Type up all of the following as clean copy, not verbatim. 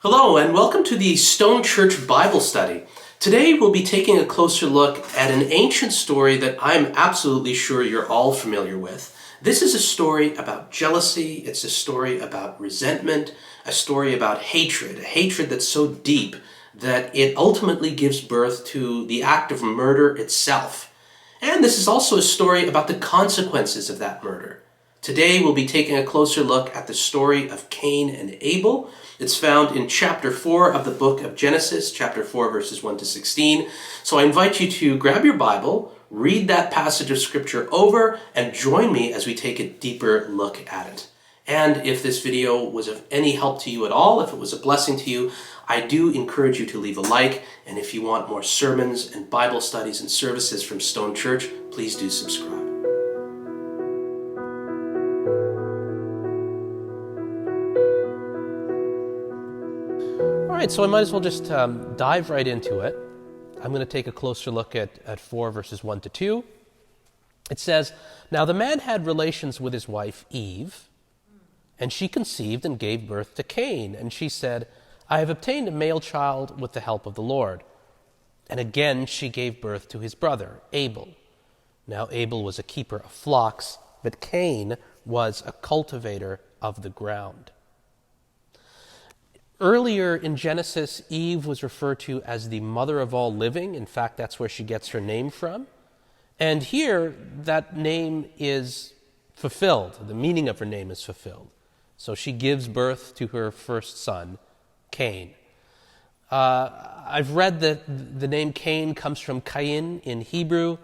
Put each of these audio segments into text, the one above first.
Hello and welcome to the Stone Church Bible Study. Today we'll be taking a closer look at an ancient story that I'm absolutely sure you're all familiar with. This is a story about jealousy, it's a story about resentment, a story about hatred, a hatred that's so deep that it ultimately gives birth to the act of murder itself. And this is also a story about the consequences of that murder. Today we'll be taking a closer look at the story of Cain and Abel. It's found in chapter 4 of the book of Genesis, chapter 4, verses 1 to 16. So I invite you to grab your Bible, read that passage of scripture over, and join me as we take a deeper look at it. And if this video was of any help to you at all, if it was a blessing to you, I do encourage you to leave a like. And if you want more sermons and Bible studies and services from Stone Church, please do subscribe. All right, so I might as well just dive right into it. I'm going to take a closer look at 4 verses 1 to 2. It says, "Now the man had relations with his wife Eve, and she conceived and gave birth to Cain. And she said, 'I have obtained a male child with the help of the Lord.' And again she gave birth to his brother Abel. Now Abel was a keeper of flocks, but Cain was a cultivator of the ground." Earlier in Genesis, Eve was referred to as the mother of all living. In fact, that's where she gets her name from. And here, that name is fulfilled. The meaning of her name is fulfilled. So she gives birth to her first son, Cain. I've read that the name Cain comes from Cain in Hebrew,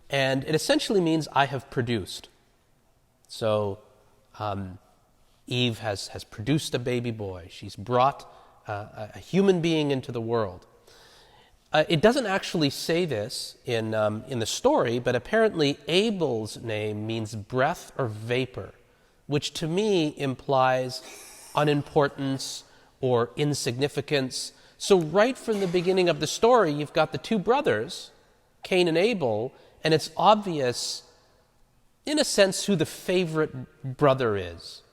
and it essentially means "I have produced." So Eve has produced a baby boy. She's brought a human being into the world. It doesn't actually say this in the story, but apparently Abel's name means breath or vapor, which to me implies unimportance or insignificance. So right from the beginning of the story, you've got the two brothers, Cain and Abel, and it's obvious, in a sense, who the favorite brother is.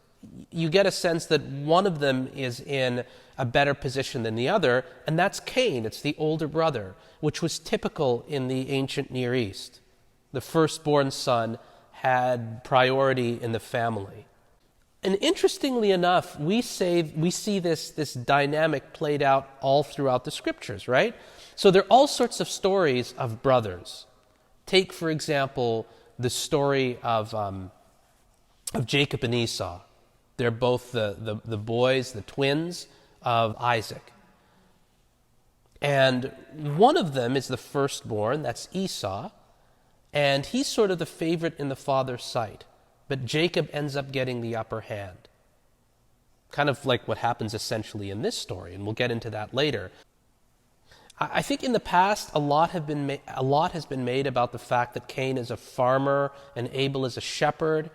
You get a sense that one of them is in a better position than the other, and that's Cain. It's the older brother, which was typical in the ancient Near East. The firstborn son had priority in the family. And interestingly enough, we see this dynamic played out all throughout the scriptures, right? So there are all sorts of stories of brothers. Take, for example, the story of Jacob and Esau. They're both the boys, the twins of Isaac. And one of them is the firstborn, that's Esau, and he's sort of the favorite in the father's sight. But Jacob ends up getting the upper hand. Kind of like what happens essentially in this story, and we'll get into that later. I think in the past, a lot has been made about the fact that Cain is a farmer and Abel is a shepherd.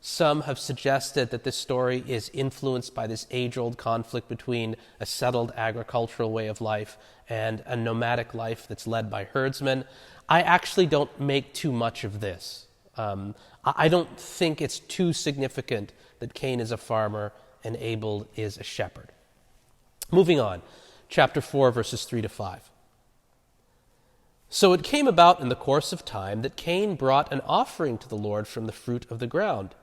Some have suggested that this story is influenced by this age-old conflict between a settled agricultural way of life and a nomadic life that's led by herdsmen. I actually don't make too much of this. I don't think it's too significant that Cain is a farmer and Abel is a shepherd. Moving on, chapter 4, verses 3 to 5. "So it came about in the course of time that Cain brought an offering to the Lord from the fruit of the ground.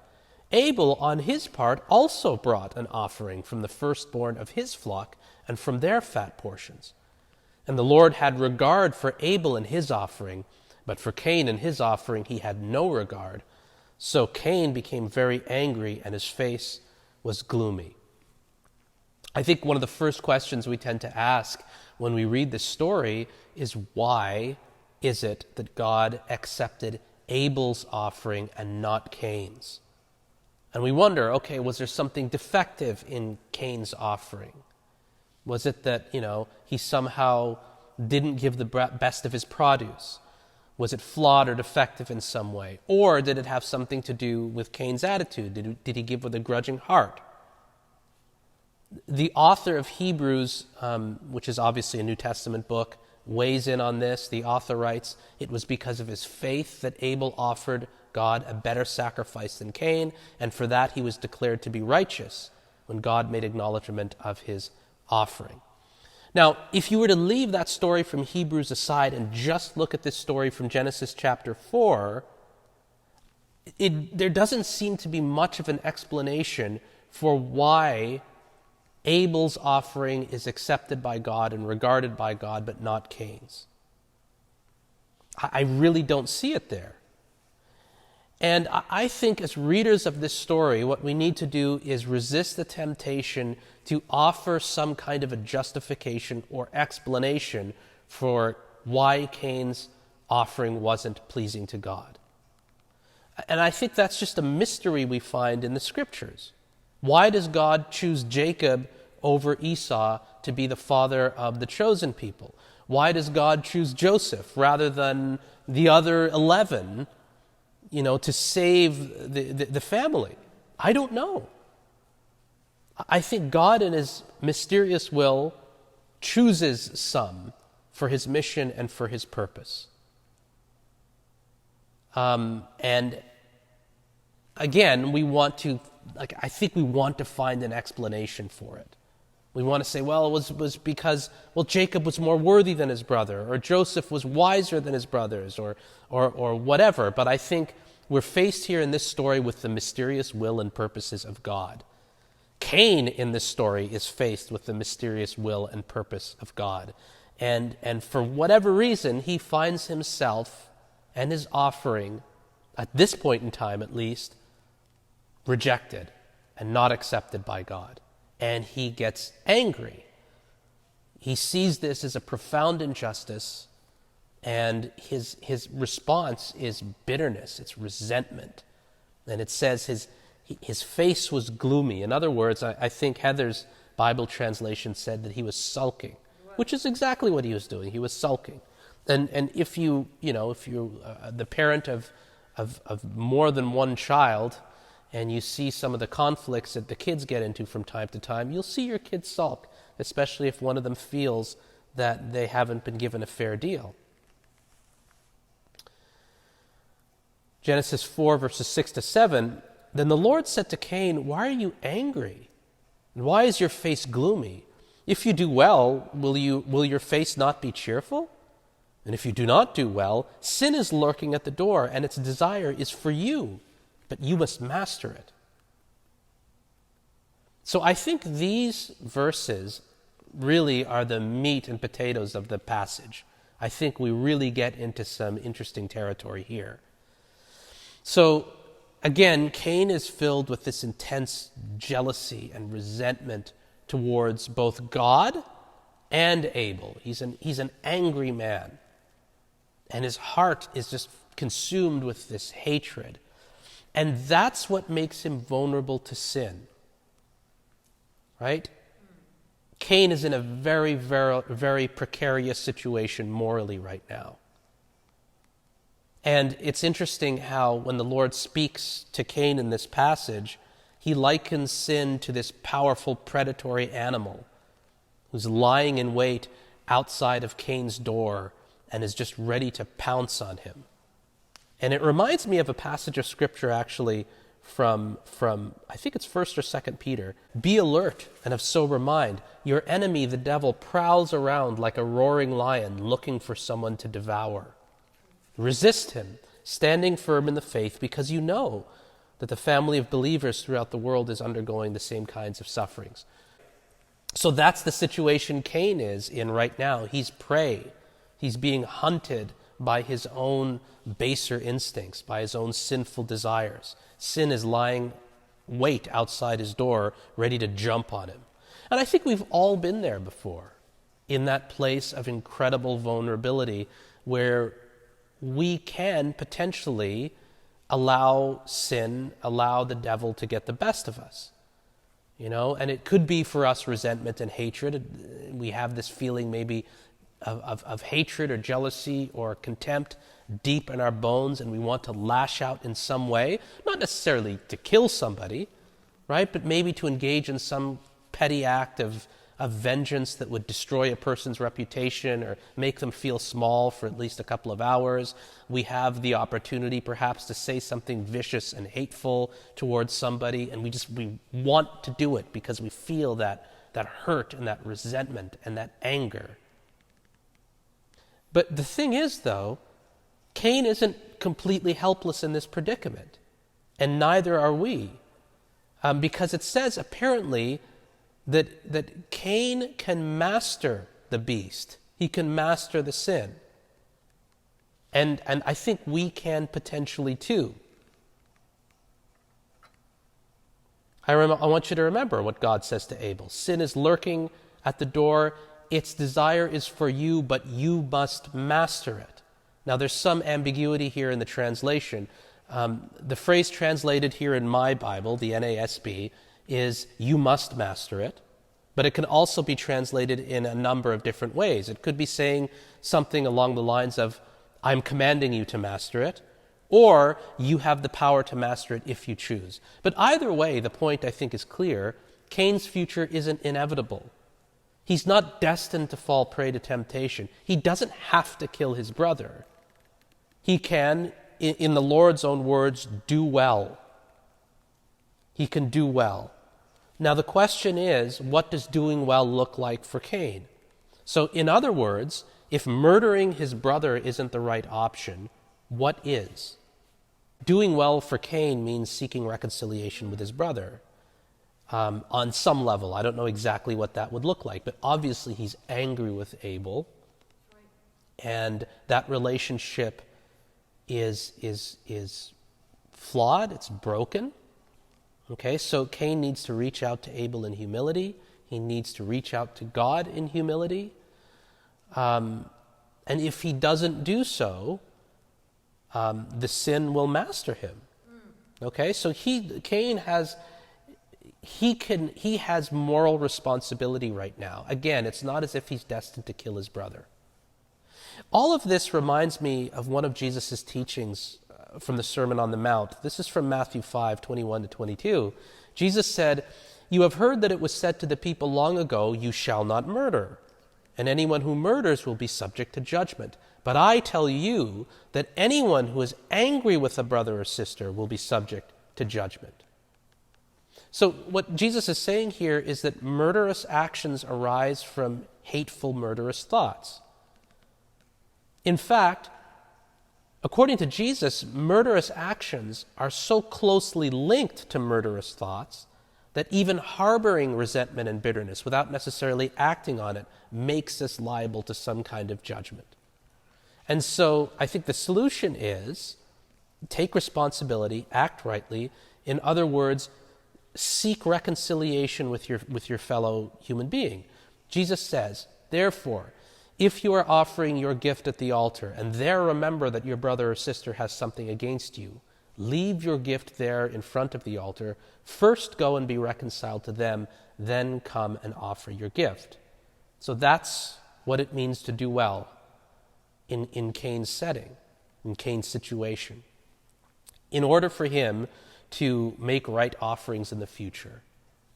Abel, on his part, also brought an offering from the firstborn of his flock and from their fat portions. And the Lord had regard for Abel and his offering, but for Cain and his offering he had no regard. So Cain became very angry, and his face was gloomy." I think one of the first questions we tend to ask when we read this story is, why is it that God accepted Abel's offering and not Cain's? And we wonder, okay, was there something defective in Cain's offering? Was it that, he somehow didn't give the best of his produce? Was it flawed or defective in some way? Or did it have something to do with Cain's attitude? Did he give with a grudging heart? The author of Hebrews, which is obviously a New Testament book, weighs in on this. The author writes, "It was because of his faith that Abel offered God a better sacrifice than Cain, and for that he was declared to be righteous when God made acknowledgement of his offering. Now, if you were to leave that story from Hebrews aside and just look at this story from Genesis chapter 4, there doesn't seem to be much of an explanation for why Abel's offering is accepted by God and regarded by God, but not Cain's. I really don't see it there. And I think as readers of this story, what we need to do is resist the temptation to offer some kind of a justification or explanation for why Cain's offering wasn't pleasing to God. And I think that's just a mystery we find in the Scriptures. Why does God choose Jacob over Esau to be the father of the chosen people? Why does God choose Joseph rather than the other 11, to save the family? I don't know. I think God in his mysterious will chooses some for his mission and for his purpose. And again, I think we want to find an explanation for it. We want to say, well, it was because, Jacob was more worthy than his brother, or Joseph was wiser than his brothers, or whatever. But I think we're faced here in this story with the mysterious will and purposes of God. Cain in this story is faced with the mysterious will and purpose of God. And for whatever reason, he finds himself and his offering, at this point in time at least, rejected and not accepted by God. And he gets angry. He sees this as a profound injustice, and his response is bitterness, it's resentment. And it says his face was gloomy. In other words, I think Heather's Bible translation said that he was sulking, which is exactly what he was doing. He was sulking. And if you're the parent of more than one child, and you see some of the conflicts that the kids get into from time to time, you'll see your kids sulk, especially if one of them feels that they haven't been given a fair deal. Genesis 4, verses 6 to 7, then the Lord said to Cain, "Why are you angry? And why is your face gloomy? If you do well, will your face not be cheerful? And if you do not do well, sin is lurking at the door, and its desire is for you, but you must master it." So I think these verses really are the meat and potatoes of the passage. I think we really get into some interesting territory here. So again, Cain is filled with this intense jealousy and resentment towards both God and Abel. He's an angry man. And his heart is just consumed with this hatred. And that's what makes him vulnerable to sin. Right? Cain is in a very, very, very precarious situation morally right now. And it's interesting how when the Lord speaks to Cain in this passage, he likens sin to this powerful predatory animal who's lying in wait outside of Cain's door and is just ready to pounce on him. And it reminds me of a passage of Scripture actually from I think it's 1st or 2nd Peter. "Be alert and of sober mind. Your enemy, the devil, prowls around like a roaring lion looking for someone to devour. Resist him, standing firm in the faith, because you know that the family of believers throughout the world is undergoing the same kinds of sufferings." So that's the situation Cain is in right now. He's prey. He's being hunted by his own baser instincts, by his own sinful desires. Sin is lying wait outside his door, ready to jump on him. And I think we've all been there before, in that place of incredible vulnerability where we can potentially allow sin, allow the devil to get the best of us. And it could be for us resentment and hatred. We have this feeling maybe of hatred or jealousy or contempt deep in our bones, and we want to lash out in some way, not necessarily to kill somebody, right? But maybe to engage in some petty act of vengeance that would destroy a person's reputation or make them feel small for at least a couple of hours. We have the opportunity perhaps to say something vicious and hateful towards somebody, and we want to do it because we feel that that hurt and that resentment and that anger. But the thing is, though, Cain isn't completely helpless in this predicament, and neither are we, because it says apparently that Cain can master the beast. He can master the sin. And I think we can potentially too. I want you to remember what God says to Abel. Sin is lurking at the door. Its desire is for you, but you must master it. Now, there's some ambiguity here in the translation. The phrase translated here in my Bible, the NASB, is you must master it. But it can also be translated in a number of different ways. It could be saying something along the lines of, I'm commanding you to master it, or you have the power to master it if you choose. But either way, the point I think is clear. Cain's future isn't inevitable. He's not destined to fall prey to temptation. He doesn't have to kill his brother. He can, in the Lord's own words, do well. He can do well. Now the question is, what does doing well look like for Cain? So in other words, if murdering his brother isn't the right option, what is? Doing well for Cain means seeking reconciliation with his brother. On some level, I don't know exactly what that would look like, but obviously he's angry with Abel, and that relationship is flawed, it's broken. Okay, so Cain needs to reach out to Abel in humility. He needs to reach out to God in humility. And if he doesn't do so, the sin will master him. Okay, so Cain has moral responsibility right now. Again, it's not as if he's destined to kill his brother. All of this reminds me of one of Jesus' teachings from the Sermon on the Mount. This is from Matthew 5:21-22. Jesus said, "You have heard that it was said to the people long ago, 'You shall not murder,' and anyone who murders will be subject to judgment. But I tell you that anyone who is angry with a brother or sister will be subject to judgment." So what Jesus is saying here is that murderous actions arise from hateful, murderous thoughts. In fact, according to Jesus, murderous actions are so closely linked to murderous thoughts that even harboring resentment and bitterness without necessarily acting on it makes us liable to some kind of judgment. And so I think the solution is take responsibility, act rightly. In other words, seek reconciliation with your fellow human being. Jesus says, "Therefore, if you are offering your gift at the altar and there remember that your brother or sister has something against you, leave your gift there in front of the altar. First go and be reconciled to them, then come and offer your gift." So that's what it means to do well in Cain's setting, in Cain's situation. In order for him to make right offerings in the future,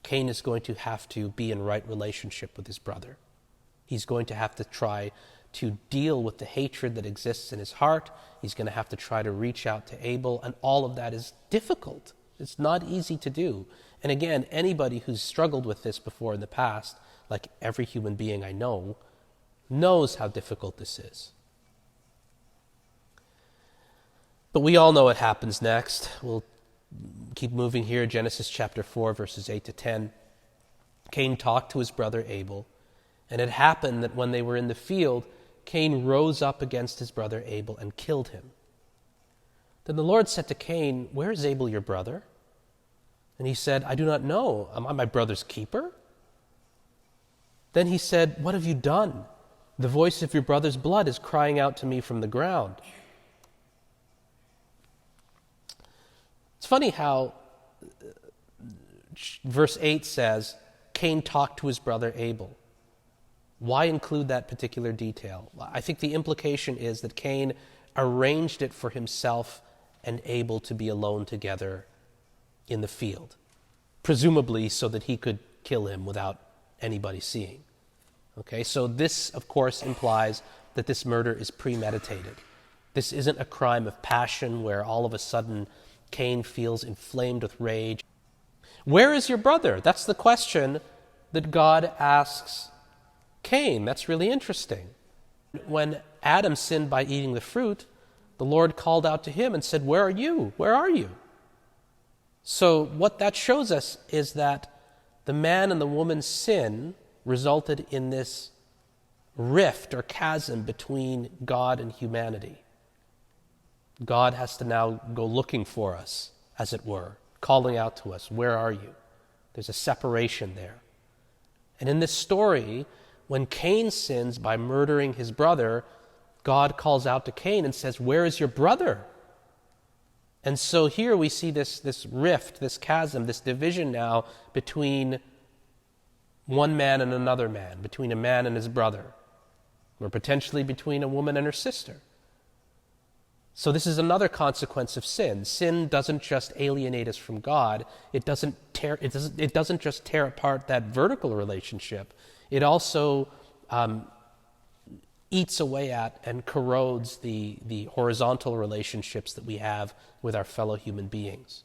Cain is going to have to be in right relationship with his brother. He's going to have to try to deal with the hatred that exists in his heart. He's going to have to try to reach out to Abel, and all of that is difficult. It's not easy to do. And again, anybody who's struggled with this before in the past, like every human being I know, knows how difficult this is. But we all know what happens next. We'll keep moving here. Genesis chapter 4, verses 8-10. Cain talked to his brother Abel, and it happened that when they were in the field, Cain rose up against his brother Abel and killed him. Then the Lord said to Cain, "Where is Abel your brother?" And he said, "I do not know. Am I my brother's keeper?" Then he said, "What have you done? The voice of your brother's blood is crying out to me from the ground." It's funny how verse 8 says, Cain talked to his brother Abel. Why include that particular detail? I think the implication is that Cain arranged it for himself and Abel to be alone together in the field, presumably so that he could kill him without anybody seeing. Okay, so this, of course, implies that this murder is premeditated. This isn't a crime of passion where all of a sudden Cain feels inflamed with rage. Where is your brother? That's the question that God asks Cain. That's really interesting. When Adam sinned by eating the fruit, the Lord called out to him and said, "Where are you? Where are you?" So what that shows us is that the man and the woman's sin resulted in this rift or chasm between God and humanity. God has to now go looking for us, as it were, calling out to us, "Where are you?" There's a separation there. And in this story, when Cain sins by murdering his brother, God calls out to Cain and says, "Where is your brother?" And so here we see this rift, this chasm, this division now between one man and another man, between a man and his brother, or potentially between a woman and her sister. So this is another consequence of sin. Sin doesn't just alienate us from God. It doesn't just tear apart that vertical relationship. It also eats away at and corrodes the horizontal relationships that we have with our fellow human beings.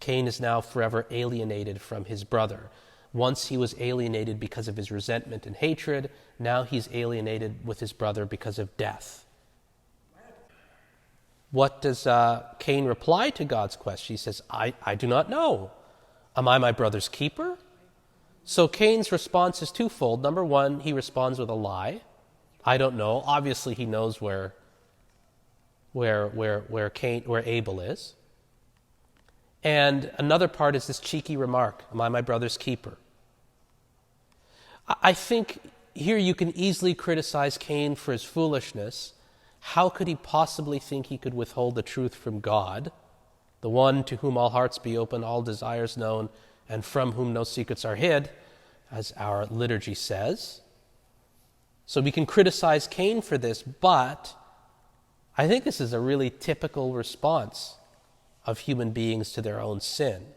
Cain is now forever alienated from his brother. Once he was alienated because of his resentment and hatred, now he's alienated with his brother because of death. What does Cain reply to God's question? He says, I do not know. Am I my brother's keeper? So Cain's response is twofold. Number one, he responds with a lie. I don't know. Obviously, he knows where Abel is. And another part is this cheeky remark, "Am I my brother's keeper?" I think here you can easily criticize Cain for his foolishness. How could he possibly think he could withhold the truth from God, the one to whom all hearts be open, all desires known, and from whom no secrets are hid, as our liturgy says? So we can criticize Cain for this, but I think this is a really typical response of human beings to their own sin.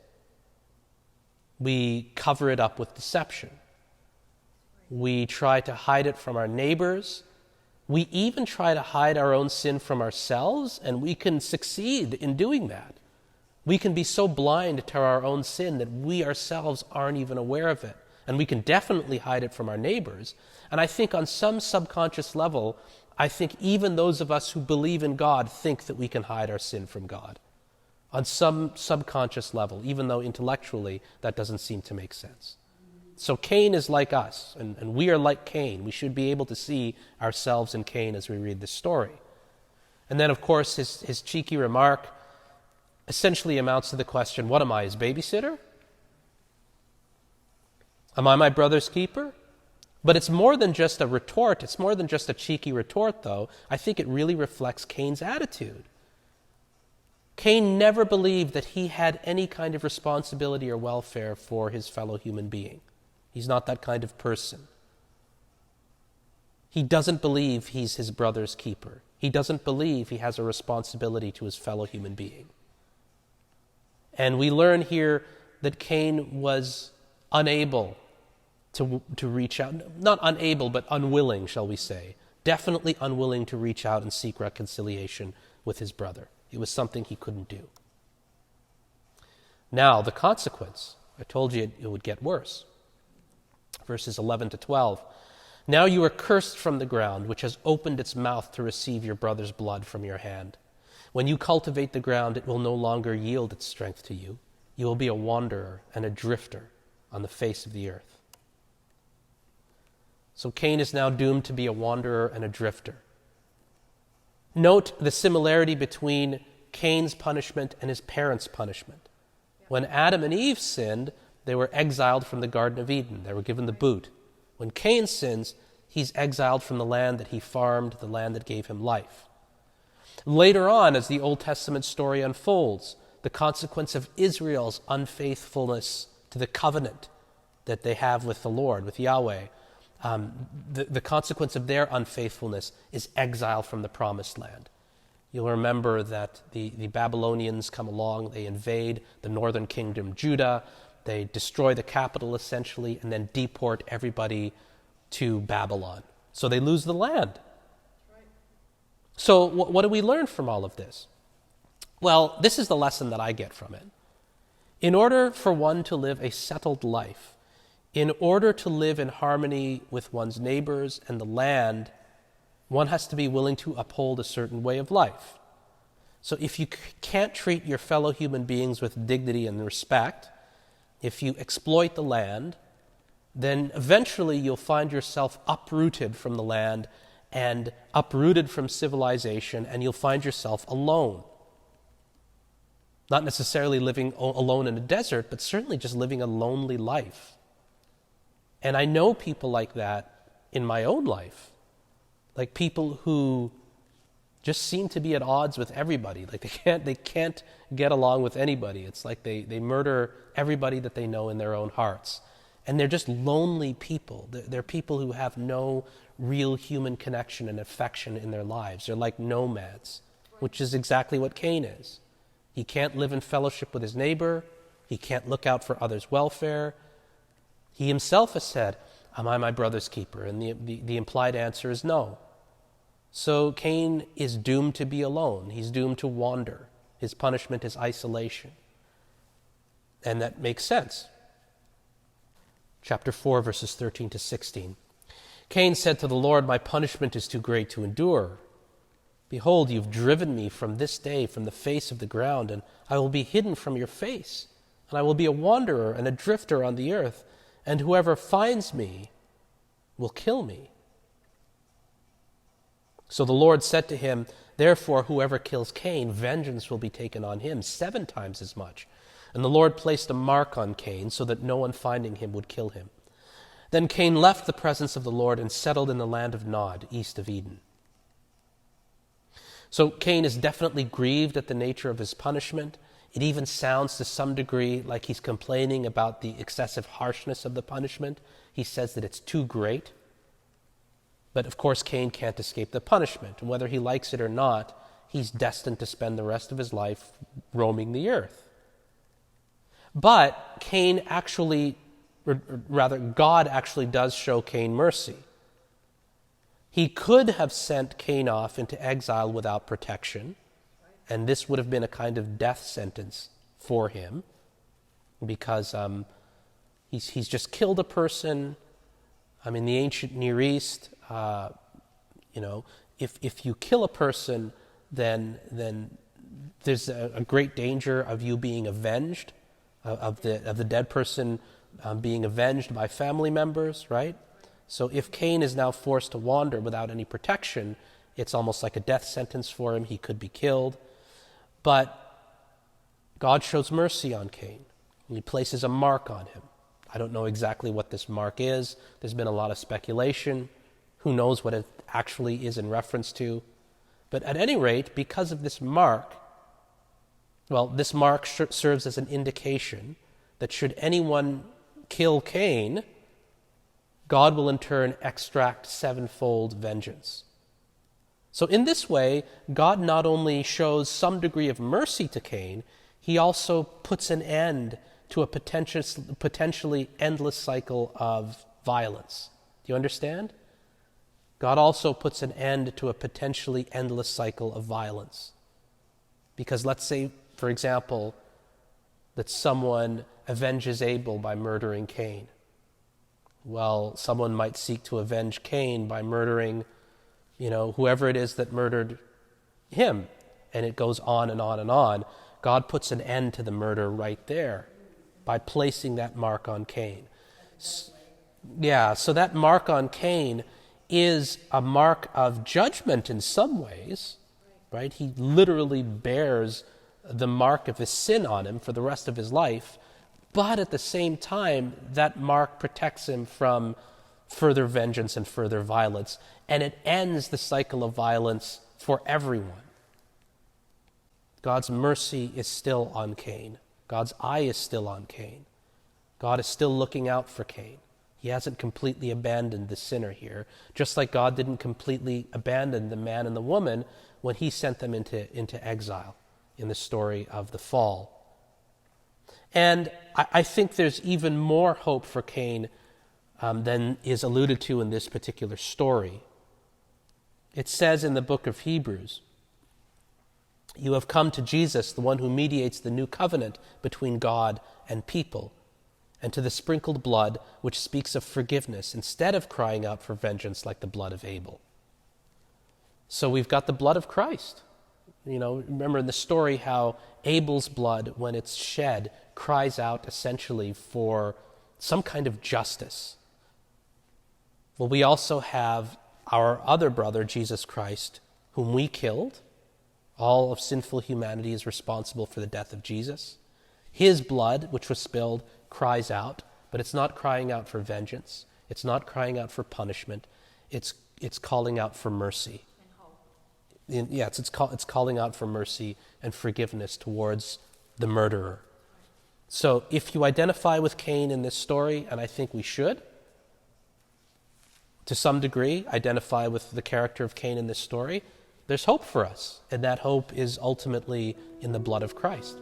We cover it up with deception. We try to hide it from our neighbors. We even try to hide our own sin from ourselves, and we can succeed in doing that. We can be so blind to our own sin that we ourselves aren't even aware of it. And we can definitely hide it from our neighbors. And I think on some subconscious level, I think even those of us who believe in God think that we can hide our sin from God. On some subconscious level, even though intellectually that doesn't seem to make sense. So Cain is like us, and we are like Cain. We should be able to see ourselves in Cain as we read this story. And then, of course, his cheeky remark essentially amounts to the question, what am I, his babysitter? Am I my brother's keeper? But it's more than just a retort. It's more than just a cheeky retort, though. I think it really reflects Cain's attitude. Cain never believed that he had any kind of responsibility or welfare for his fellow human being. He's not that kind of person. He doesn't believe he's his brother's keeper. He doesn't believe he has a responsibility to his fellow human being. And we learn here that Cain was unable to reach out. Not unable, but unwilling, shall we say. Definitely unwilling to reach out and seek reconciliation with his brother. It was something he couldn't do. Now, the consequence. I told you it would get worse. Verses 11 to 12. Now you are cursed from the ground, which has opened its mouth to receive your brother's blood from your hand. When you cultivate the ground, it will no longer yield its strength to you. You will be a wanderer and a drifter on the face of the earth. So Cain is now doomed to be a wanderer and a drifter. Note the similarity between Cain's punishment and his parents' punishment. When Adam and Eve sinned, they were exiled from the Garden of Eden. They were given the boot. When Cain sins, he's exiled from the land that he farmed, the land that gave him life. Later on, as the Old Testament story unfolds, the consequence of Israel's unfaithfulness to the covenant that they have with the Lord, with Yahweh, the consequence of their unfaithfulness is exile from the promised land. You'll remember that the Babylonians come along, they invade the northern kingdom, Judah, they destroy the capital essentially, and then deport everybody to Babylon. So they lose the land. So what do we learn from all of this? Well, this is the lesson that I get from it. In order for one to live a settled life, In order to live in harmony with one's neighbors and the land, one has to be willing to uphold a certain way of life. So if you can't treat your fellow human beings with dignity and respect, if you exploit the land, then eventually you'll find yourself uprooted from the land and uprooted from civilization, and you'll find yourself alone. Not necessarily living alone in a desert, but certainly just living a lonely life. And I know people like that in my own life. Like people who just seem to be at odds with everybody. Like they can't get along with anybody. It's like they murder everybody that they know in their own hearts. And they're just lonely people. They're people who have no real human connection and affection in their lives. They're like nomads, which is exactly what Cain is. He can't live in fellowship with his neighbor. He can't look out for others' welfare. He himself has said, "Am I my brother's keeper?" And the implied answer is no. So Cain is doomed to be alone. He's doomed to wander. His punishment is isolation. And that makes sense. Chapter 4, verses 13 to 16. Cain said to the Lord, "My punishment is too great to endure. Behold, you've driven me from this day from the face of the ground, and I will be hidden from your face, and I will be a wanderer and a drifter on the earth, and whoever finds me will kill me." So the Lord said to him, "Therefore, whoever kills Cain, vengeance will be taken on him 7 times as much." And the Lord placed a mark on Cain so that no one finding him would kill him. Then Cain left the presence of the Lord and settled in the land of Nod, east of Eden. So Cain is definitely grieved at the nature of his punishment. It even sounds to some degree like he's complaining about the excessive harshness of the punishment. He says that it's too great. But of course, Cain can't escape the punishment. And whether he likes it or not, he's destined to spend the rest of his life roaming the earth. But Cain actually, or rather, God actually does show Cain mercy. He could have sent Cain off into exile without protection, and this would have been a kind of death sentence for him, because he's just killed a person. In the ancient Near East, if you kill a person, then there's a great danger of you being avenged, of the dead person being avenged by family members, right? So if Cain is now forced to wander without any protection, it's almost like a death sentence for him. He could be killed. But God shows mercy on Cain. He places a mark on him. I don't know exactly what this mark is. There's been a lot of speculation. Who knows what it actually is in reference to? But at any rate, because of this mark, this mark serves as an indication that should anyone kill Cain, God will in turn extract 7-fold vengeance. So in this way, God not only shows some degree of mercy to Cain, he also puts an end to a potentially endless cycle of violence. Do you understand? God also puts an end to a potentially endless cycle of violence. Because let's say, for example, that someone avenges Abel by murdering Cain. Well, someone might seek to avenge Cain by murdering, whoever it is that murdered him. And it goes on and on and on. God puts an end to the murder right there by placing that mark on Cain. So that mark on Cain is a mark of judgment in some ways, right? He literally bears the mark of his sin on him for the rest of his life. But at the same time, that mark protects him from further vengeance and further violence. And it ends the cycle of violence for everyone. God's mercy is still on Cain. God's eye is still on Cain. God is still looking out for Cain. He hasn't completely abandoned the sinner here, just like God didn't completely abandon the man and the woman when he sent them into exile in the story of the fall. And I think there's even more hope for Cain than is alluded to in this particular story. It says in the book of Hebrews, "You have come to Jesus, the one who mediates the new covenant between God and people, and to the sprinkled blood, which speaks of forgiveness, instead of crying out for vengeance like the blood of Abel. So we've got the blood of Christ. Remember in the story how Abel's blood, when it's shed, cries out essentially for some kind of justice. Well, we also have our other brother, Jesus Christ, whom we killed. All of sinful humanity is responsible for the death of Jesus. His blood, which was spilled, cries out, but it's not crying out for vengeance. It's not crying out for punishment. It's calling out for mercy. And hope. It's calling out for mercy and forgiveness towards the murderer. So if you identify with Cain in this story, and I think we should, to some degree, identify with the character of Cain in this story, there's hope for us, and that hope is ultimately in the blood of Christ.